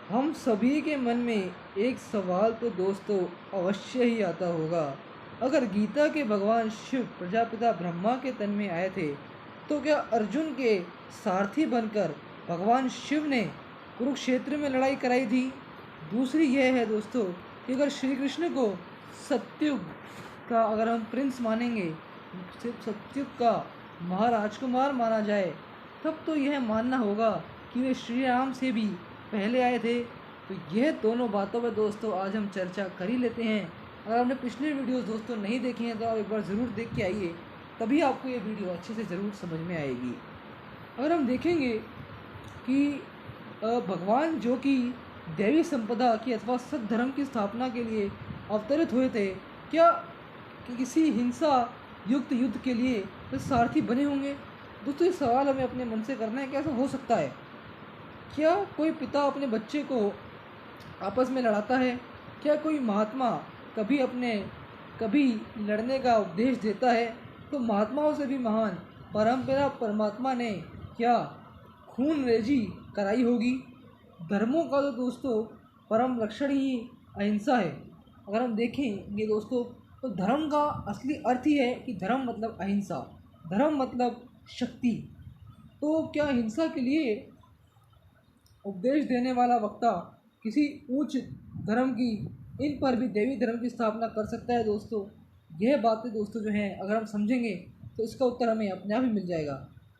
हम सभी के मन में एक सवाल तो दोस्तों अवश्य ही आता होगा। अगर गीता के भगवान शिव प्रजापिता ब्रह्मा के तन में आए थे, तो क्या अर्जुन के सारथी बनकर भगवान शिव ने कुरुक्षेत्र में लड़ाई कराई थी? दूसरी यह है दोस्तों कि अगर श्री कृष्ण को सत्युग का अगर हम प्रिंस मानेंगे, सिर्फ सत्युग का महाराजकुमार माना जाए, तब तो यह मानना होगा कि वे श्री राम से भी पहले आए थे। तो यह दोनों बातों पर दोस्तों आज हम चर्चा कर ही लेते हैं। अगर आपने पिछले वीडियोस दोस्तों नहीं देखे हैं तो आप एक बार ज़रूर देख के आइए, तभी आपको ये वीडियो अच्छे से ज़रूर समझ में आएगी। अगर हम देखेंगे कि भगवान जो कि दैवी संपदा की अथवा सद्धर्म की स्थापना के लिए अवतरित हुए थे, क्या किसी हिंसा युक्त युद्ध के लिए वे सारथी बने होंगे? दोस्तों ये सवाल हमें अपने मन से करना है कि ऐसा हो सकता है। क्या कोई पिता अपने बच्चे को आपस में लड़ाता है? क्या कोई महात्मा कभी लड़ने का उपदेश देता है? तो महात्माओं से भी महान परमपिता परमात्मा ने क्या खून रेजी कराई होगी? धर्मों का तो दोस्तों परम लक्षण ही अहिंसा है। अगर हम देखेंगे दोस्तों, तो धर्म का असली अर्थ ही है कि धर्म मतलब अहिंसा, धर्म मतलब शक्ति। तो क्या हिंसा के लिए उपदेश देने वाला वक्ता किसी उच्च धर्म की इन पर भी देवी धर्म की स्थापना कर सकता है? दोस्तों यह बातें दोस्तों जो हैं अगर हम समझेंगे तो इसका उत्तर हमें अपने आप ही मिल जाएगा।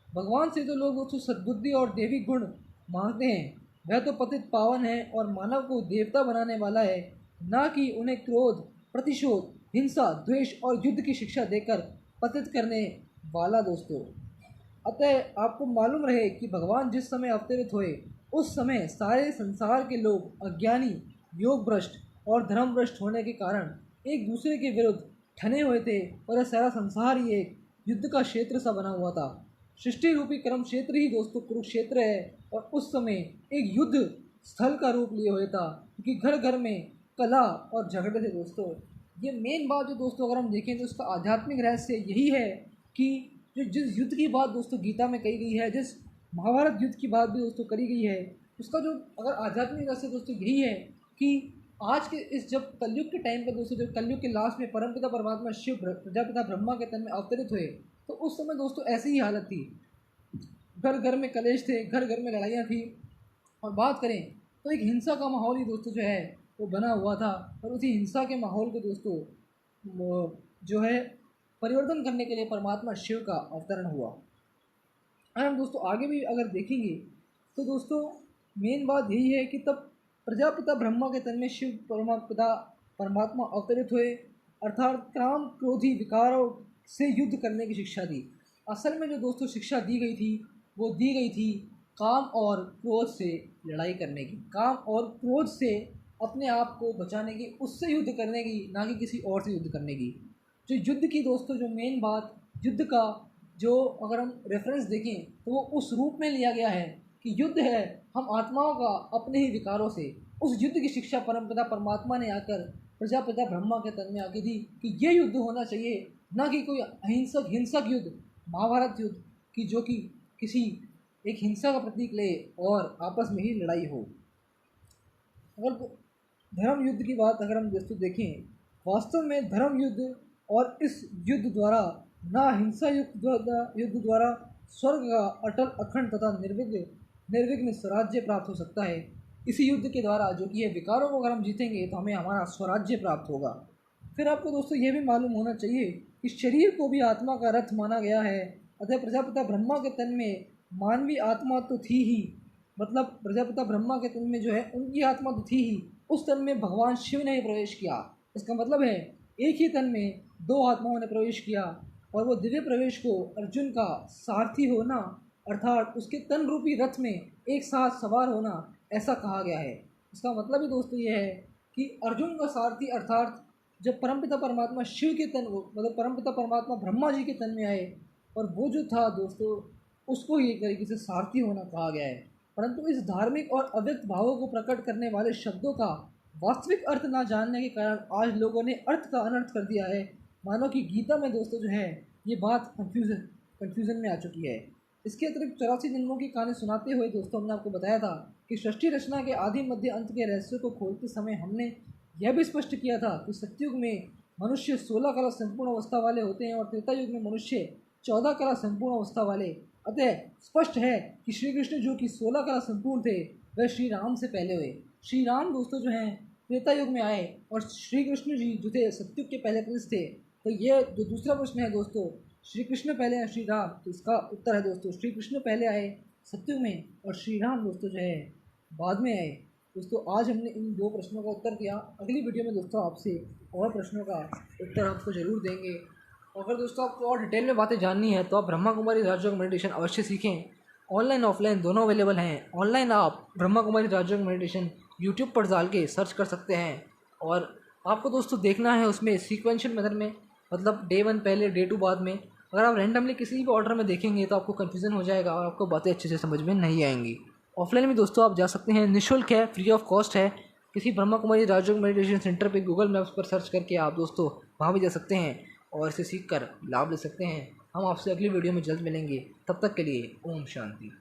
भगवान से तो लोग दोस्तों सद्बुद्धि और देवी गुण मांगते हैं। वह तो पतित पावन है और मानव को देवता बनाने वाला है, ना कि उन्हें क्रोध, प्रतिशोध, हिंसा, द्वेष और युद्ध की शिक्षा देकर पतित करने वाला दोस्तों। अतः आपको मालूम रहे कि भगवान जिस समय अवतरित हुए, उस समय सारे संसार के लोग अज्ञानी, योग भ्रष्ट और धर्म भ्रष्ट होने के कारण एक दूसरे के विरुद्ध ठने हुए थे और यह सारा संसार ही एक युद्ध का क्षेत्र सा बना हुआ था। सृष्टि रूपी कर्म क्षेत्र ही दोस्तों कुरुक्षेत्र है और उस समय एक युद्ध स्थल का रूप लिए हुए था, क्योंकि घर घर में कला और झगड़े थे दोस्तों। ये मेन बात जो दोस्तों अगर हम देखें तो उसका आध्यात्मिक रहस्य यही है कि जो जिस युद्ध की बात दोस्तों गीता में कही गई है, जिस महाभारत युद्ध की बात भी दोस्तों करी गई है, उसका जो अगर आध्यात्मिक रहस्य दोस्तों यही है कि आज के इस जब कलयुग के टाइम पर दोस्तों, जब कलयुग के लास्ट में परमपिता परमात्मा शिव प्रजापिता ब्रह्मा के तन में अवतरित हुए, तो उस समय दोस्तों ऐसी ही हालत थी। घर घर में कलेश थे, घर घर में लड़ाइयाँ थी। और बात करें तो एक हिंसा का माहौल ही दोस्तों जो है वो बना हुआ था। और उसी हिंसा के माहौल को दोस्तों जो है परिवर्तन करने के लिए परमात्मा शिव का अवतरण हुआ। और हम दोस्तों आगे भी अगर देखेंगे तो दोस्तों मेन बात यही है कि तब प्रजापिता ब्रह्मा के तन में शिव परमापिता परमात्मा अवतरित हुए, अर्थात काम क्रोधी विकारों से युद्ध करने की शिक्षा दी। असल में जो दोस्तों शिक्षा दी गई थी वो दी गई थी काम और क्रोध से लड़ाई करने की, काम और क्रोध से अपने आप को बचाने की, उससे युद्ध करने की, ना कि किसी और से युद्ध करने की। जो युद्ध की दोस्तों जो मेन बात, युद्ध का जो अगर हम रेफरेंस देखें तो वो उस रूप में लिया गया है कि युद्ध है हम आत्माओं का अपने ही विकारों से। उस युद्ध की शिक्षा परमपिता परमात्मा ने आकर प्रजापिता ब्रह्मा के तन में आके दी कि ये युद्ध होना चाहिए, ना कि कोई अहिंसक हिंसक युद्ध, महाभारत युद्ध की जो कि किसी एक हिंसा का प्रतीक ले और आपस में ही लड़ाई हो। अगर धर्म युद्ध की बात अगर हम दोस्तों देखें, वास्तव में धर्म युद्ध और इस युद्ध द्वारा ना हिंसा युक्त युद्ध द्वारा स्वर्ग का अटल अखंड तथा निर्विघ्न स्वराज्य प्राप्त हो सकता है। इसी युद्ध के द्वारा जो कि ये विकारों को अगर हम जीतेंगे तो हमें हमारा स्वराज्य प्राप्त होगा। फिर आपको दोस्तों ये भी मालूम होना चाहिए कि शरीर को भी आत्मा का रथ माना गया है। अतः प्रजापिता ब्रह्मा के तन में मानवीय आत्मा तो थी ही, मतलब प्रजापिता ब्रह्मा के तन में जो है उनकी आत्मा तो थी ही, उस तन में भगवान शिव ने प्रवेश किया। इसका मतलब है एक ही तन में दो आत्माओं ने प्रवेश किया। और वो दिव्य प्रवेश को अर्जुन का सारथी होना, अर्थात उसके तन रूपी रथ में एक साथ सवार होना, ऐसा कहा गया है। इसका मतलब ही दोस्तों ये है कि अर्जुन का सारथी अर्थात जब परमपिता परमात्मा शिव के तन, मतलब परमपिता परमात्मा ब्रह्मा जी के तन में आए, और वो जो था दोस्तों उसको ही एक तरीके से सारथी होना कहा गया है। परंतु इस धार्मिक और अव्यक्त भावों को प्रकट करने वाले शब्दों का वास्तविक अर्थ ना जानने के कारण आज लोगों ने अर्थ का अनर्थ कर दिया है। मानो कि गीता में दोस्तों जो है ये बात कन्फ्यूज़न में आ चुकी है। इसके अतिरिक्त 84 जन्मों की कहानी सुनाते हुए दोस्तों हमने आपको बताया था कि सृष्टि रचना के आदि मध्य अंत के रहस्यों को खोलते समय हमने यह भी स्पष्ट किया था कि सत्युग में मनुष्य 16 कला संपूर्ण अवस्था वाले होते हैं और त्रेता युग में मनुष्य 14 कला संपूर्ण अवस्था वाले। अतः स्पष्ट है कि श्री कृष्ण जो कि 16 कला संपूर्ण थे वह श्री राम से पहले हुए। श्री राम दोस्तों जो हैं त्रेता युग में आए और श्री कृष्ण जी जो थे सत्युग के पहले पुरुष थे। तो ये जो दूसरा प्रश्न है दोस्तों, श्री कृष्ण पहले हैं श्री राम, तो इसका उत्तर है दोस्तों श्री कृष्ण पहले आए सत्युग में और श्री राम दोस्तों जो है बाद में आए। दोस्तों आज हमने इन 2 प्रश्नों का उत्तर दिया। अगली वीडियो में दोस्तों आपसे और प्रश्नों का उत्तर आपको जरूर देंगे। और अगर दोस्तों आपको और डिटेल में बातें जाननी है तो आप ब्रह्मा कुमारी राजयोग मेडिटेशन अवश्य सीखें। ऑनलाइन ऑफलाइन दोनों अवेलेबल हैं। ऑनलाइन आप ब्रह्मा कुमारी राजयोग मेडिटेशन यूट्यूब पर डाल के सर्च कर सकते हैं और आपको दोस्तों देखना है उसमें सीक्वेंशियल मेथड में, मतलब डे 1 पहले डे 2 बाद में। अगर आप रैंडमली किसी भी ऑर्डर में देखेंगे तो आपको कन्फ्यूज़न हो जाएगा और आपको बातें अच्छे से समझ में नहीं आएंगी। ऑफलाइन में दोस्तों आप जा सकते हैं, निःशुल्क है, फ्री ऑफ कॉस्ट है। किसी ब्रह्मा कुमारी राजयोग मेडिटेशन सेंटर पे गूगल मैप्स पर सर्च करके आप दोस्तों वहाँ भी जा सकते हैं और इसे सीख कर लाभ ले सकते हैं। हम आपसे अगली वीडियो में जल्द मिलेंगे, तब तक के लिए ओम शांति।